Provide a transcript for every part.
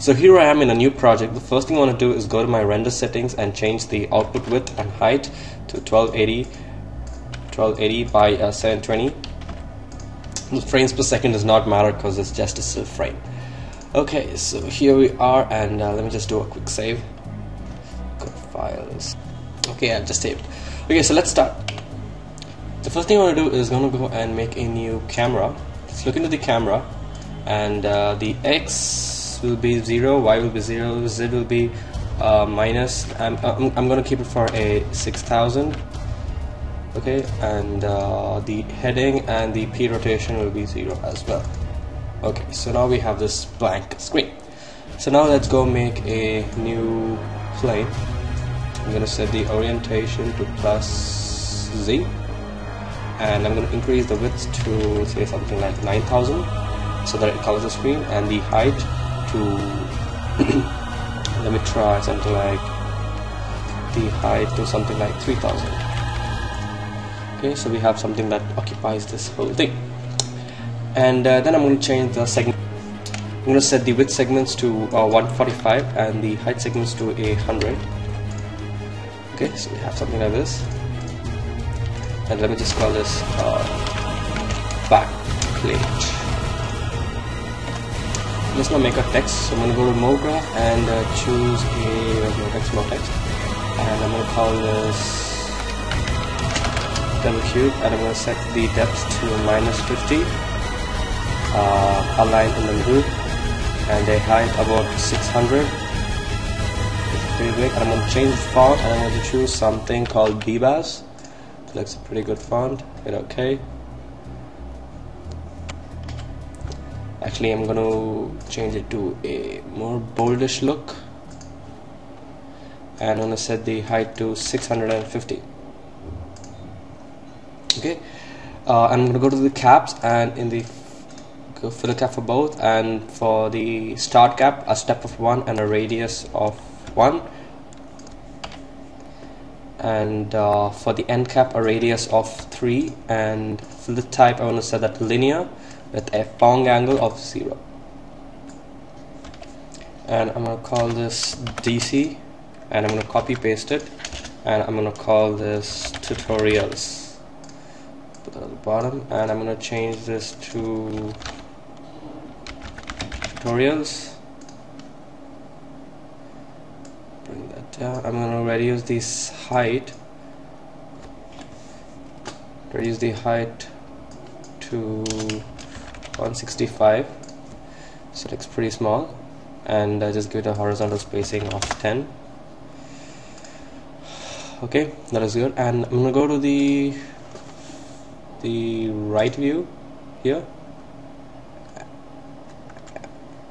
So here I am in a new project. The first thing I want to do is go to my render settings and change the output width and height to 1280 by 720. The frames per second does not matter because it's just a still frame. Okay, so here we are, and let me just do a quick save. Go to files. Okay, I've just saved. Okay, so let's start. The first thing I want to do is going to go and make a new camera. Let's look into the camera, and the X will be 0, Y will be 0, Z will be minus. I'm going to keep it for a 6000. Okay, and the heading and the P rotation will be 0 as well. Okay, so now we have this blank screen. So now let's go make a new plane. I'm going to set the orientation to +Z, and I'm going to increase the width to say something like 9000 so that it covers the screen, and the height to let me try something like the height to something like 3000. Okay, so we have something that occupies this whole thing. And then I'm going to change the segment. I'm going to set the width segments to 145 and the height segments to 100. Okay, so we have something like this. And let me just call this back plate. Let's now make a text. So I'm going to go to More Graph and choose more text, and I'm going to call this double cube, and I'm going to set the depth to -50, align in the middle, and a height about 600. It's pretty big, and I'm going to change the font, and I'm going to choose something called Bebas. Looks a pretty good font. Hit OK. Actually, I'm going to change it to a more boldish look, and I'm going to set the height to 650. Okay, I'm going to go to the caps, and in the go for the cap for both, and for the start cap a step of 1 and a radius of 1, and for the end cap a radius of 3, and for the type I want to set that linear with a Phong angle of 0, and I'm going to call this DC, and I'm going to copy paste it, and I'm going to call this tutorials. Put that at the bottom, and I'm going to change this to tutorials. Bring that down. I'm going to reduce this height. Reduce the height to 165. So it looks pretty small, and just give it a horizontal spacing of 10. Okay, that is good. And I'm going to go to the right view here,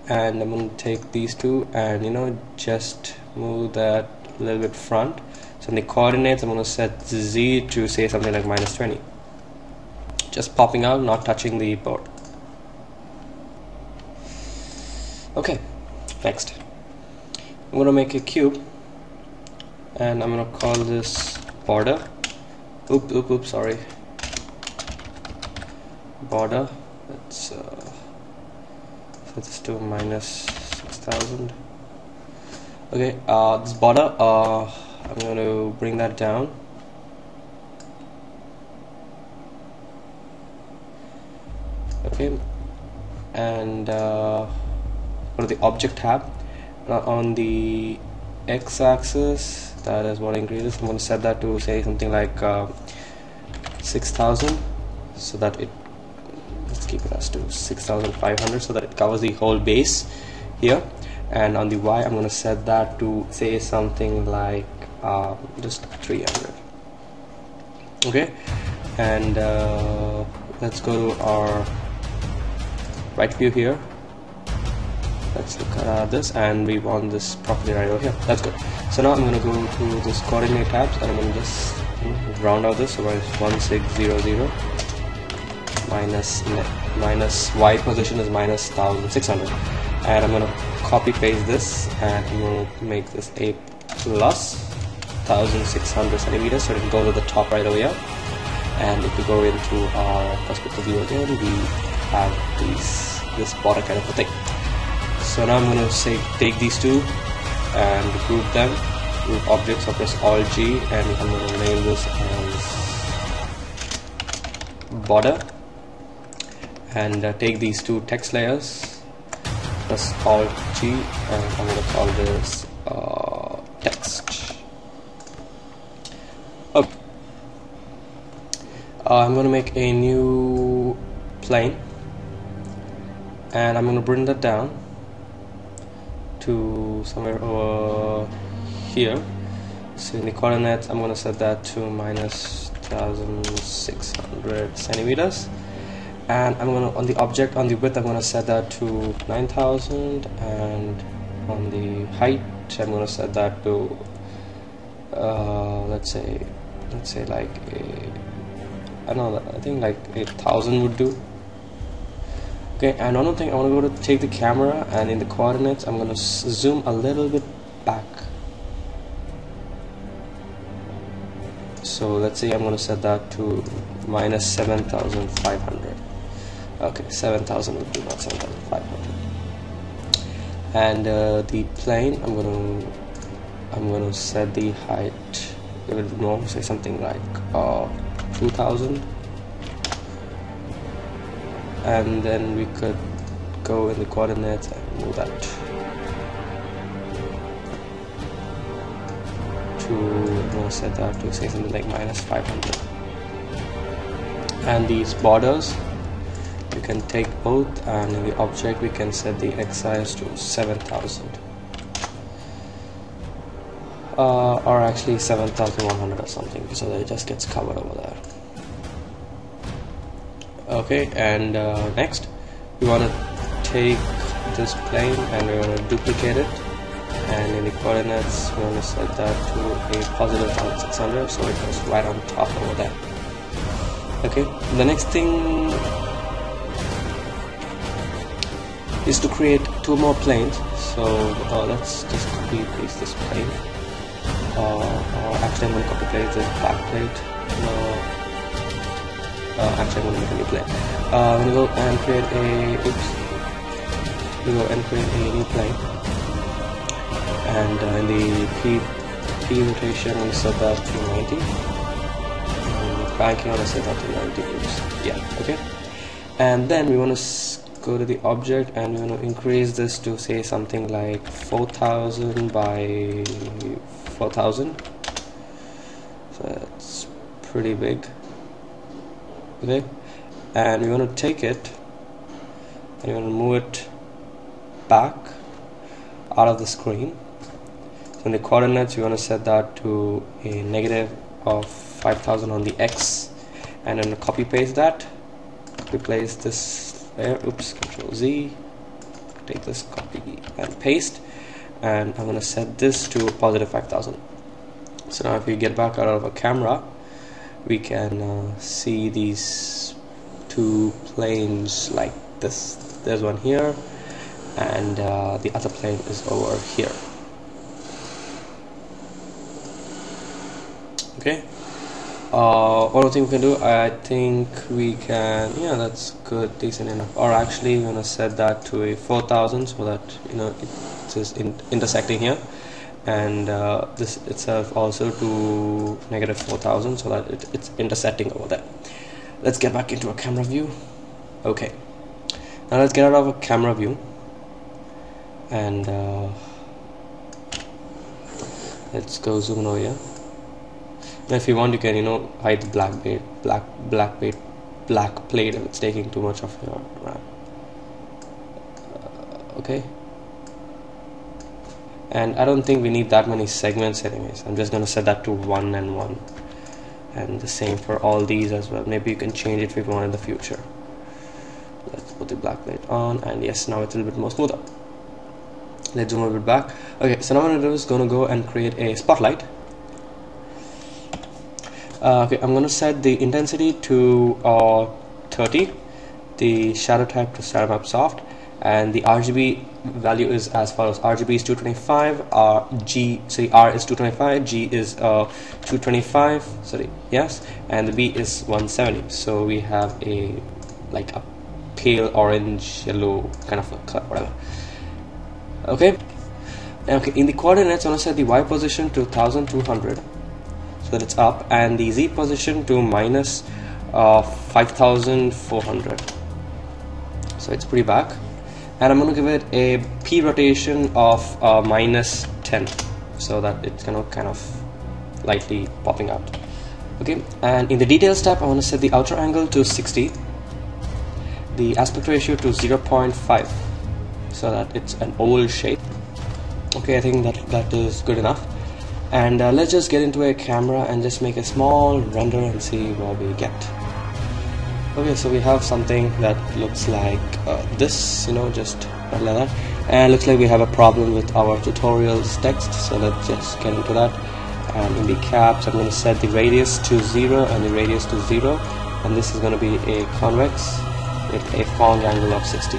and I'm going to take these two and just move that a little bit front. So in the coordinates I'm going to set Z to say something like -20, just popping out, not touching the board. Okay, next I'm going to make a cube, and I'm going to call this border. Oops, sorry. Border. Let's set this to -6000. Okay, this border, I'm going to bring that down. Okay, and go to the object tab. Now on the x-axis, that is what increases. I'm going to set that to say something like 6000, so that it, let's keep it as to 6500, so that it covers the whole base here. And on the Y, I'm going to set that to say something like just 300. Okay, and let's go to our right view here. Let's look at this, and we want this property right over here. That's good. So now I'm going to go to this coordinate tabs, and I'm going to just round out this. So it's 1600 minus Y position is -1600, and I'm going to copy paste this, and I'm going to make this a plus 1600 centimeters, so it can go to the top right over here. And if we go into our perspective view again, we have this border kind of a thing. So now I'm going to say take these two and group them, group objects, so press Alt G, and I'm going to name this as border, and take these two text layers, press Alt G, and I'm going to call this text. Okay. I'm going to make a new plane, and I'm going to bring that down to somewhere over here. So in the coordinates, I'm going to set that to -1600 centimeters, and I'm going to, on the object, on the width, I'm going to set that to 9000, and on the height, I'm going to set that to let's say like I think like 8000 would do. Okay, and another thing, I want to go to take the camera, and in the coordinates I'm going to zoom a little bit back. So let's say I'm going to set that to -7500. Okay, 7000 would be, not 7500. And the plane, I'm going to set the height a little bit more, say something like 2000. And then we could go in the coordinates and move that to, I'm going to set that to say something like -500. And these borders, you can take both, and in the object we can set the X size to 7000, or actually 7100 or something, so that it just gets covered over there. Okay, and next we want to take this plane and we want to duplicate it, and in the coordinates we want to set that to a +1600, so it goes right on top over there. Okay, the next thing is to create two more planes. So let's just copy paste this plane, or actually I'm going to copy paste this back plate. Actually I'm going to make a new plane. I'm going to go and create a new plane, and in the P rotation I'm going to set that to 90, and banking I'm going to set that to 90. Yeah, okay. And then we want to go to the object, and we want to increase this to say something like 4000 by 4000. So that's pretty big. Okay, and we want to take it and we want to move it back out of the screen. So in the coordinates we want to set that to a negative of 5000 on the X, and then copy paste that, replace this there, oops, Control Z, take this, copy and paste, and I'm going to set this to a +5000. So now if we get back out of a camera, we can see these two planes like this. There's one here, and the other plane is over here. Okay. One other thing we can do, I think we can, yeah, that's good, decent enough. Or actually we're gonna set that to a 4000, so that it is intersecting here, and this itself also to -4000, so that it's intersecting over there. Let's get back into a camera view. Okay, now let's get out of a camera view, and let's go zoom over here. Now if you want, you can hide the black plate if it's taking too much of your RAM. Okay, and I don't think we need that many segments anyways. I'm just going to set that to 1 and 1, and the same for all these as well. Maybe you can change it if you want in the future. Let's put the black plate on, and yes, now it's a little bit more smoother. Let's zoom a bit back. Okay, so now what I'm going to do is going to go and create a spotlight. Okay, I'm going to set the intensity to 30, the shadow type to shadow map soft, and the RGB value is as follows. RGB is 225, R is 225, G is 225, yes, and the B is 170. So we have a pale orange yellow kind of a color, whatever. Okay. Okay, in the coordinates, I'm going to set the y position to 1200 so that it's up, and the z position to minus 5400, so it's pretty back. And I'm going to give it a p rotation of minus 10 so that it's kind of lightly popping out. Okay, and in the details tab, I want to set the outer angle to 60, the aspect ratio to 0.5 so that it's an oval shape. Okay, I think that is good enough. And let's just get into a camera and just make a small render and see what we get. Okay, so we have something that looks like this, just like that. And it looks like we have a problem with our tutorials text, so let's just get into that. And in the caps, I'm going to set the radius to 0 and the radius to 0, and this is going to be a convex with a fong angle of 60.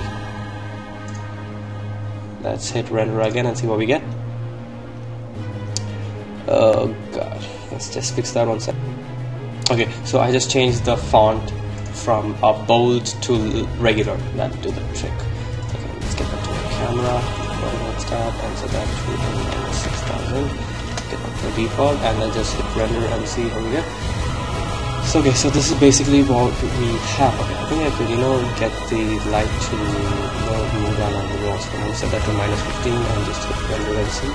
Let's hit render again and see what we get. Oh god, let's just fix that one sec. Okay, so I just changed the font from bold to regular. That do the trick. Okay, let's get back to the camera. Let's tab and set that to 6000. Get back to the default, and then just hit render and see how we get. So okay, so this is basically what we have. Okay, I think I could get the light to move down on the walls. So I'm gonna set that to minus 15 and just hit render and see.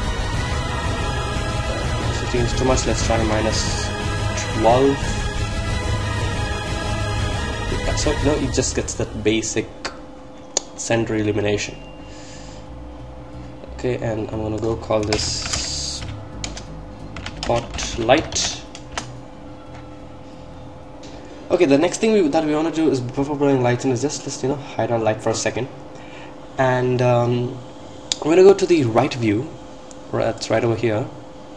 Minus 15 is too much. Let's try minus 12. Yeah, so it just gets that basic center illumination. Okay, and I'm gonna go call this spotlight. Okay, the next thing that we want to do is, before blowing lights in, is just hide our light for a second, and I'm going to go to the right view. That's right over here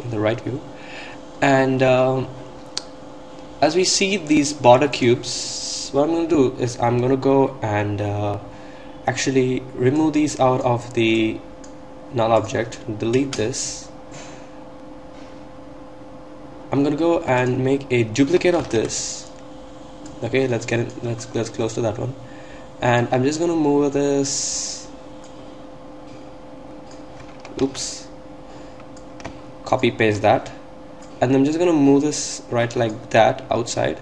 in the right view, and as we see these border cubes, what I'm going to do is I'm going to go and actually remove these out of the null object, delete this. I'm going to go and make a duplicate of this. Okay, let's close to that one, and I'm just gonna move this. Oops. Copy paste that, and I'm just gonna move this right like that outside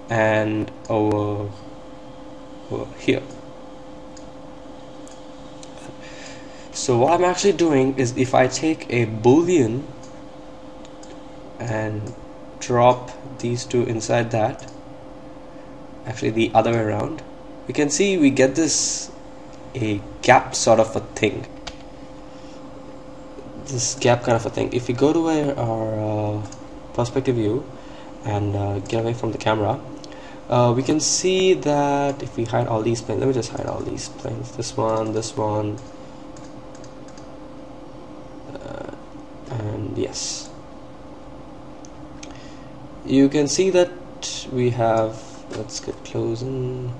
and over here. So what I'm actually doing is, if I take a Boolean and drop these two inside that, actually the other way around, we can see we get this a gap sort of a thing. This gap kind of a thing. If we go to our perspective view and get away from the camera, we can see that if we hide all these planes, let me just hide all these planes, this one, and yes, you can see that we have, let's get closing.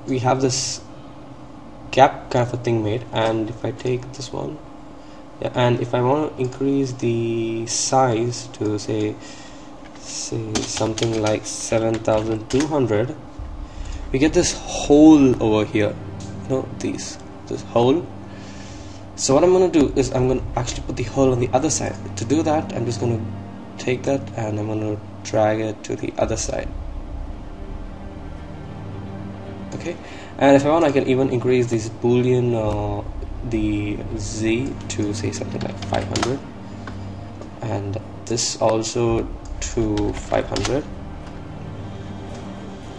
We have this gap kind of a thing made, and if I take this one, yeah, and if I want to increase the size to say something like 7200, we get this hole over here, this hole. So what I'm going to do is I'm going to actually put the hole on the other side. To do that, I'm just going to take that and I'm going to drag it to the other side. Okay, and if I want, I can even increase this Boolean the Z to say something like 500, and this also to 500.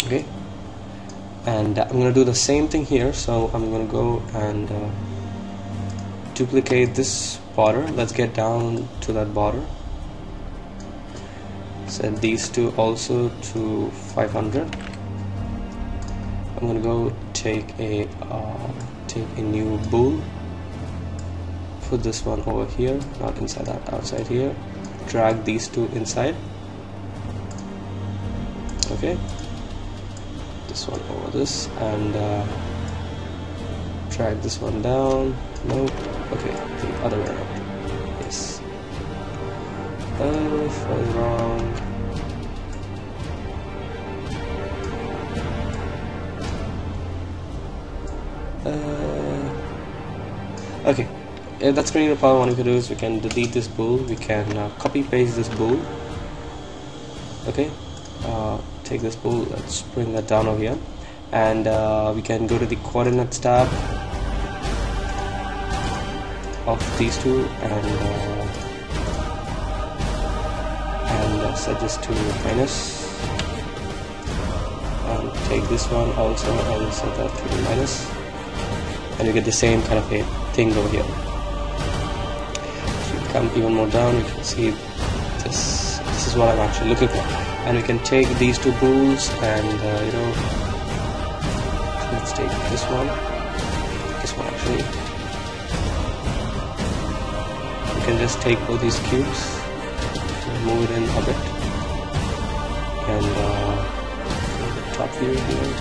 Okay, and I'm going to do the same thing here. So I'm going to go and duplicate this border. Let's get down to that border. Set these two also to 500. I'm gonna go take a new bool, put this one over here, not inside that, outside here, drag these two inside. Okay, this one over this, and drag this one down. Nope. Okay, the other way around. Yes. That is wrong. Okay, if that's creating a problem, what we can do is we can delete this bool, we can copy paste this bool. Okay, take this bool, let's bring that down over here, and we can go to the coordinates tab of these two and set this to minus, and take this one also and set that to minus, and you get the same kind of a thing over here. If you come even more down, you can see this is what I'm actually looking for, and we can take these two bools and you know, let's take this one actually. You can just take both these cubes and move it in a bit, and the top view here.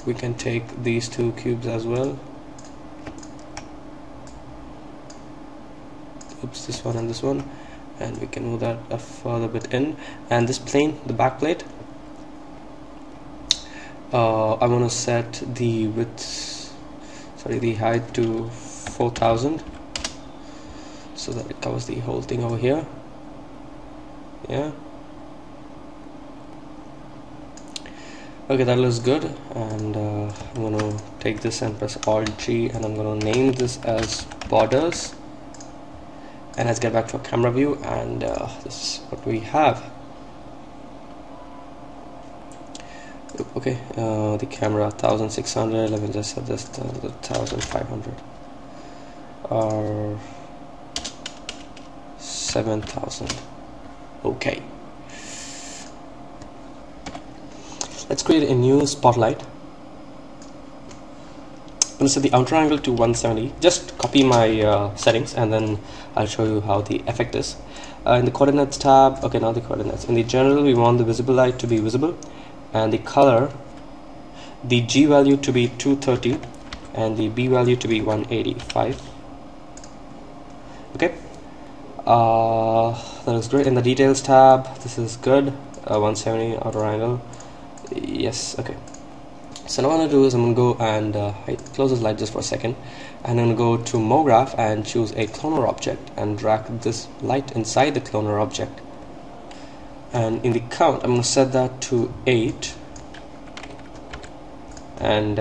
We can take these two cubes as well. Oops, this one and this one, and we can move that a further bit in. And this plane, the back plate, I'm going to set the width, sorry, the height to 4000 so that it covers the whole thing over here. Yeah. Okay, that looks good, and I'm going to take this and press Alt G, and I'm going to name this as borders. And let's get back to our camera view, and this is what we have. Okay, the camera 1600. Let me just set this to 1500 or 7000. Okay. Let's create a new spotlight. I'm going to set the outer angle to 170. Just copy my settings, and then I'll show you how the effect is. In the coordinates tab, okay, not the coordinates. In the general, we want the visible light to be visible, and the color, the G value to be 230, and the B value to be 185. Okay, that looks great. In the details tab, this is good. 170 outer angle. Yes, okay. So now what I'm going to do is I'm going to go and close this light just for a second, and I'm going to go to MoGraph and choose a cloner object and drag this light inside the cloner object. And in the count, I'm going to set that to 8, and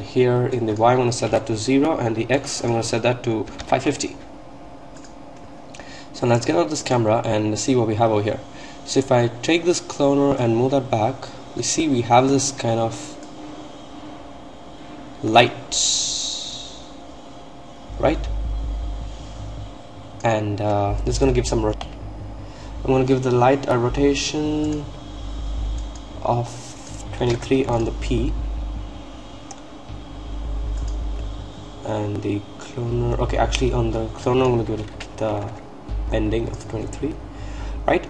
here in the Y I'm going to set that to 0, and the X I'm going to set that to 550. So let's get out of this camera and see what we have over here. So if I take this cloner and move that back, we see we have this kind of light, right? And this is going to give some I'm going to give the light a rotation of 23 on the P, and the cloner, okay, actually on the cloner I'm going to give it the ending of 23, right?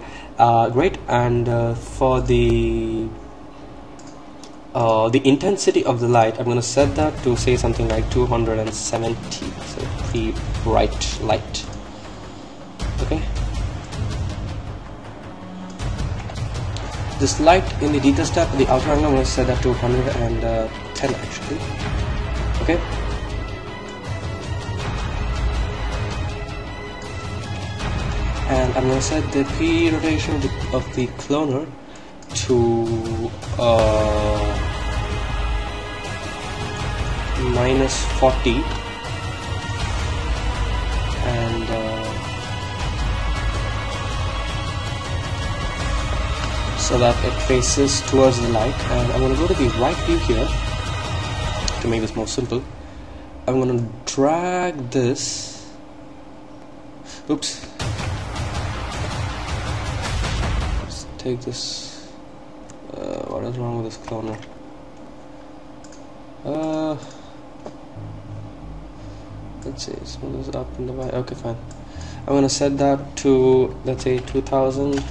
Great. And for the intensity of the light, I'm going to set that to say something like 270, so the bright light. Okay, this light in the details tab, the outer angle, I'm going to set that to 110 actually. Okay, and I'm going to set the P rotation of the cloner to -40, and so that it faces towards the light. And I'm going to go to the right view here to make this more simple. I'm going to drag this, oops, let's take this, what is wrong with this cloner? Let's see, smooth this up in the Y. Okay, fine. I'm going to set that to, let's say, 2000,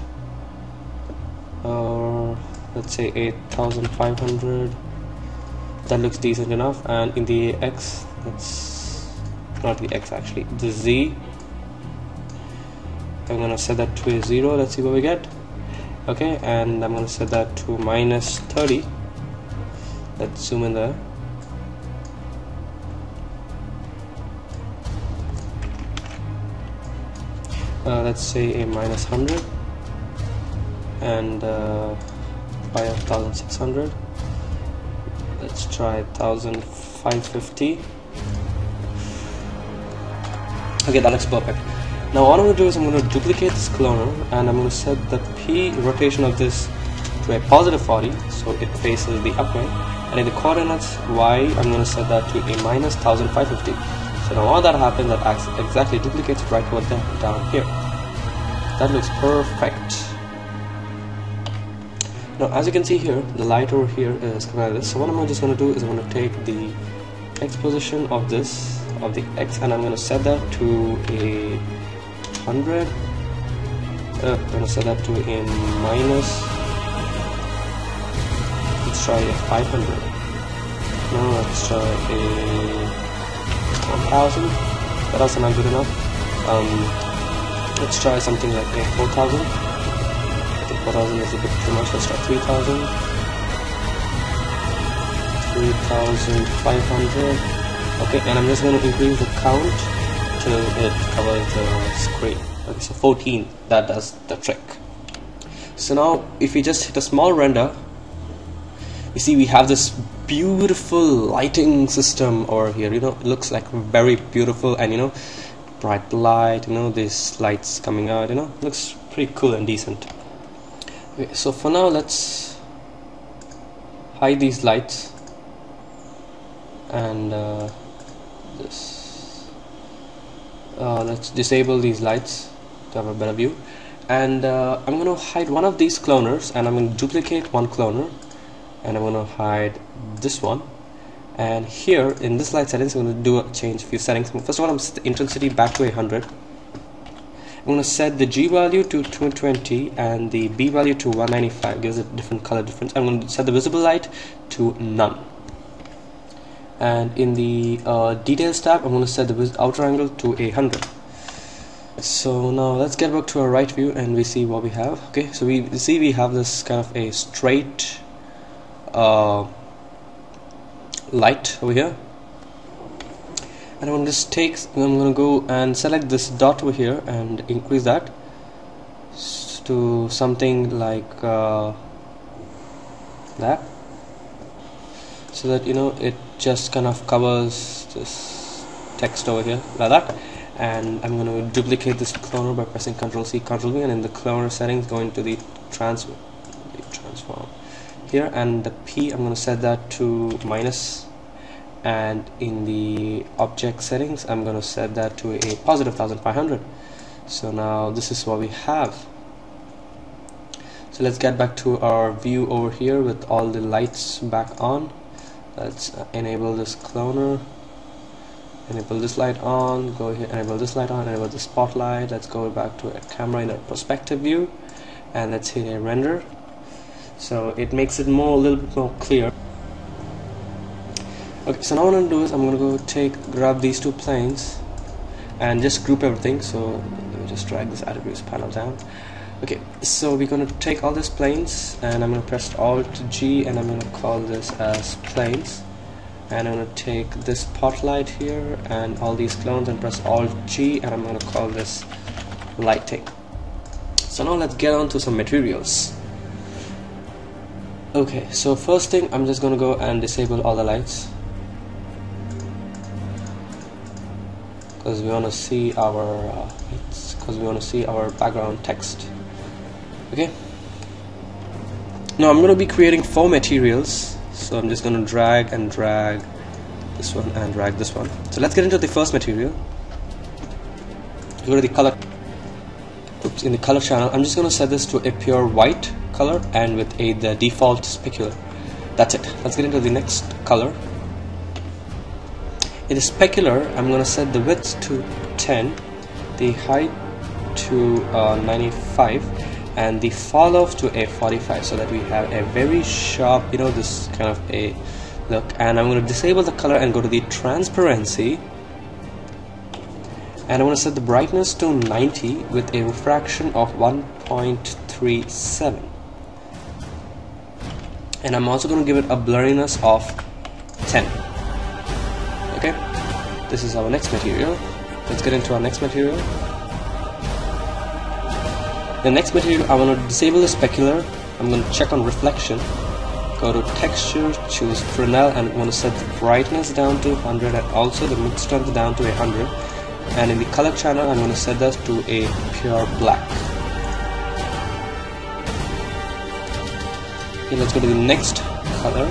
or let's say 8500. That looks decent enough. And in the X, that's not the X actually, the Z, I'm going to set that to a 0. Let's see what we get. Okay, and I'm gonna set that to minus 30. Let's zoom in there. Let's say a minus 100 and by 1600. Let's try 1550. Okay, that looks perfect. Now what I'm going to do is I'm going to duplicate this cloner and I'm going to set the P rotation of this to a positive 40, so it faces the upward, and in the coordinates Y I'm going to set that to a minus 1550. So now all that happens, that exactly duplicates it right over there down here. That looks perfect. Now as you can see here, the light over here is coming out of this. So what I'm just going to do is I'm going to take the X position of this, of the X, and I'm going to set that to a 100. I'm going to set that to a minus, let's try a 500. No, let's try a 1000. That also not good enough. Let's try something like a 4000. I think 4000 is a bit too much. Let's try 3000. 3500. Okay, and I'm just going to increase the count till it covers the screen. Okay, so 14, that does the trick. So now if we just hit a small render, you see we have this beautiful lighting system over here. You know, it looks like very beautiful, and you know, bright light, you know, these lights coming out, you know, looks pretty cool and decent. Okay, so for now let's hide these lights and let's disable these lights to have a better view, and I'm going to hide one of these cloners, and I'm going to duplicate one cloner, and I'm going to hide this one. And here in this light settings, I'm going to change a few settings. First of all, I'm set the intensity back to 100. I'm going to set the G value to 220 and the B value to 195, gives it different color difference. I'm going to set the visible light to none. And in the details tab, I'm going to set the outer angle to 100. So now let's get back to our right view and we see what we have. Okay, so we see we have this kind of a straight light over here, and I'm going to just I'm going to go and select this dot over here and increase that to something like that, so that you know it just kind of covers this text over here like that. And I'm going to duplicate this cloner by pressing Ctrl C, Ctrl V, and in the cloner settings go into the transform here, and the P I'm going to set that to minus, and in the object settings I'm going to set that to a positive 1500. So now this is what we have. So let's get back to our view over here with all the lights back on. Let's enable this cloner, enable this light on, go here, enable this light on, enable the spotlight. Let's go back to a camera in a perspective view, and let's hit a render. So it makes it a little bit more clear. Okay, so now what I'm going to do is I'm going to go grab these two planes and just group everything. So let me just drag this attributes panel down. Okay, so we're going to take all these planes, and I'm going to press Alt G, and I'm going to call this as planes, and I'm going to take this spotlight here and all these clones and press Alt G, and I'm going to call this lighting. So now let's get on to some materials. Okay, so first thing, I'm just going to go and disable all the lights, because we want to see our background text. Okay, now I'm going to be creating 4 materials, so I'm just going to drag this one and drag this one. So let's get into the first material. Go to the color. Oops, in the color channel, I'm just going to set this to a pure white color and with the default specular. That's it. Let's get into the next color. In the specular, I'm going to set the width to 10, the height to 95, and the fall off to a 45, so that we have a very sharp, you know, this kind of a look. And I'm going to disable the color and go to the transparency, and I'm going to set the brightness to 90 with a refraction of 1.37. and I'm also going to give it a blurriness of 10. Okay, this is our next material. Let's get into our next material. The next material, I want to disable the specular. I'm going to check on reflection, go to texture, choose Fresnel, and I'm going to set the brightness down to 100 and also the mix strength down to 100. And in the color channel, I'm going to set that to a pure black. Okay, let's go to the next color.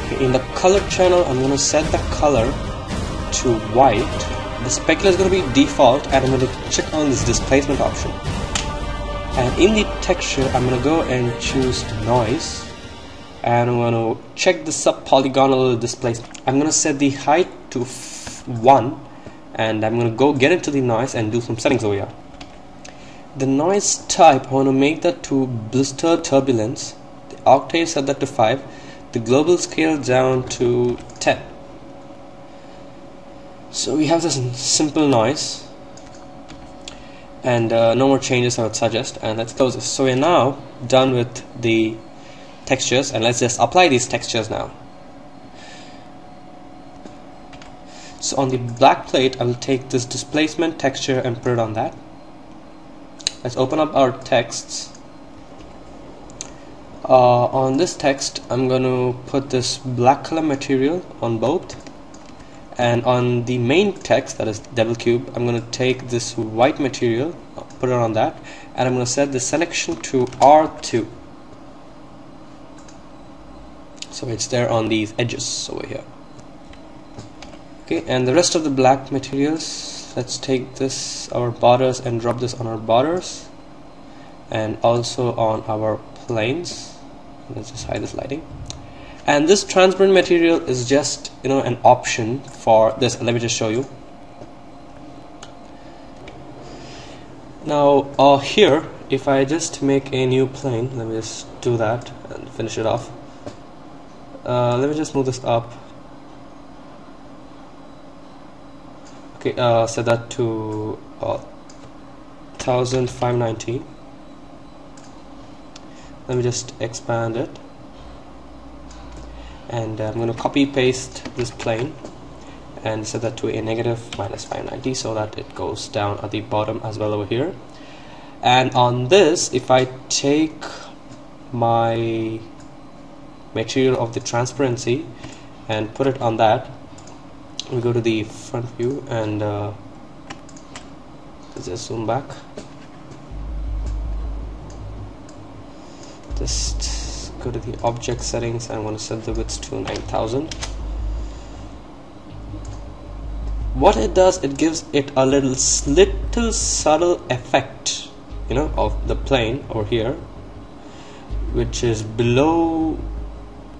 Okay, in the color channel, I'm going to set the color to white. The specular is going to be default, and I'm going to check on this displacement option. And in the texture, I'm going to go and choose noise, and I'm going to check the subpolygonal displacement. I'm going to set the height to 1, and I'm going to go get into the noise and do some settings over here. The noise type, I want to make that to blister turbulence. The octave, set that to 5. The global scale down to 10. So we have this simple noise, and no more changes I would suggest, and let's close this. So we're now done with the textures, and let's just apply these textures now. So on the black plate, I will take this displacement texture and put it on that. Let's open up our texts. On this text, I'm going to put this black color material on both. And on the main text, that is double cube, I'm going to take this white material, put it on that, and I'm going to set the selection to R2. So it's there on these edges over here. Okay, and the rest of the black materials, let's take this, our borders, and drop this on our borders, and also on our planes. Let's just hide this lighting. And this transparent material is just, an option for this. Let me just show you. Now here, if I just make a new plane, let me just do that and finish it off. Let me just move this up. Okay, set that to 1590. Let me just expand it. And I'm going to copy paste this plane and set that to a negative -590 so that it goes down at the bottom as well over here. And on this, if I take my material of the transparency and put it on that, we go to the front view and let's just zoom back. Just go to the object settings, and I'm going to set the width to 9000. What it does, it gives it a little subtle effect, of the plane over here, which is below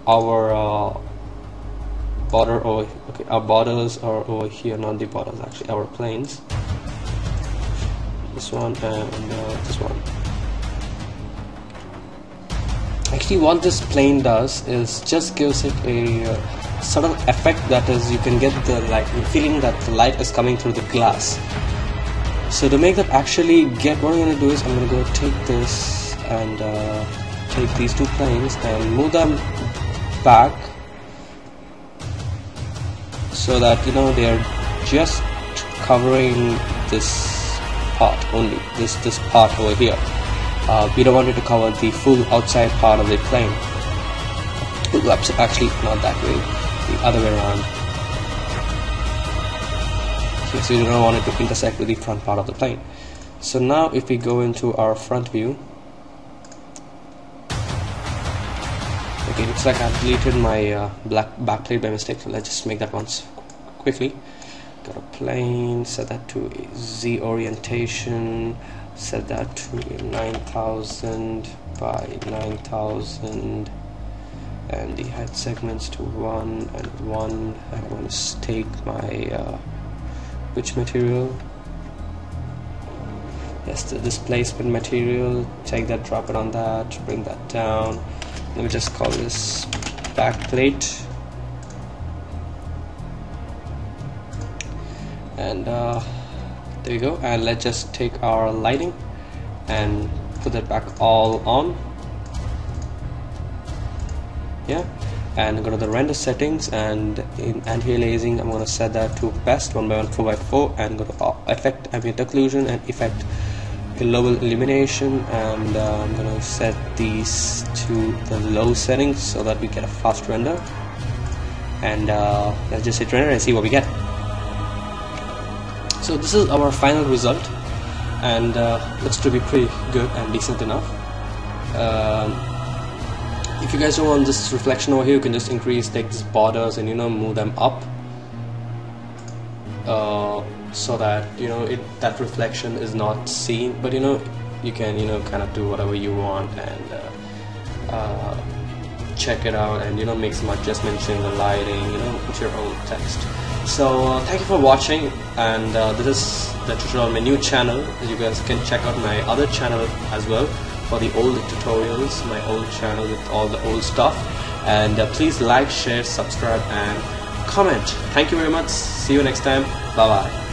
our border over. Okay, our borders are over here, not the borders, actually our planes. This one and this one. Actually, what this plane does is just gives it a subtle effect, that is, you can get the feeling that the light is coming through the glass. So to make that actually get, what I'm going to do is I'm going to go take this and take these two planes and move them back so that they are just covering this part only, this part over here. We don't want it to cover the full outside part of the plane. Oops, actually not that way, the other way around. Okay, so you don't want it to intersect with the front part of the plane. So now if we go into our front view, okay, looks like I've deleted my black backplate by mistake, so let's just make that once quickly. Got a plane, set that to a Z orientation, set that to 9000 by 9000, and the head segments to 1 and 1. I'm going to take my which material? Yes, the displacement material. Take that, drop it on that, bring that down. Let me just call this backplate, and there you go. And let's just take our lighting and put that back all on. yeah, and go to the render settings, and in anti-aliasing I'm going to set that to best 1:1 4:4, and go to effect ambient occlusion and effect global illumination, and I'm going to set these to the low settings so that we get a fast render. And let's just hit render and see what we get. So this is our final result, and looks to be pretty good and decent enough. If you guys don't want this reflection over here, you can just take these borders and move them up, so that that reflection is not seen. But you can kind of do whatever you want and check it out, and make some adjustments in the lighting, with your own text. So thank you for watching, and this is the tutorial on my new channel. You guys can check out my other channel as well for the old tutorials, my old channel with all the old stuff. And please like, share, subscribe and comment. Thank you very much. See you next time. Bye bye.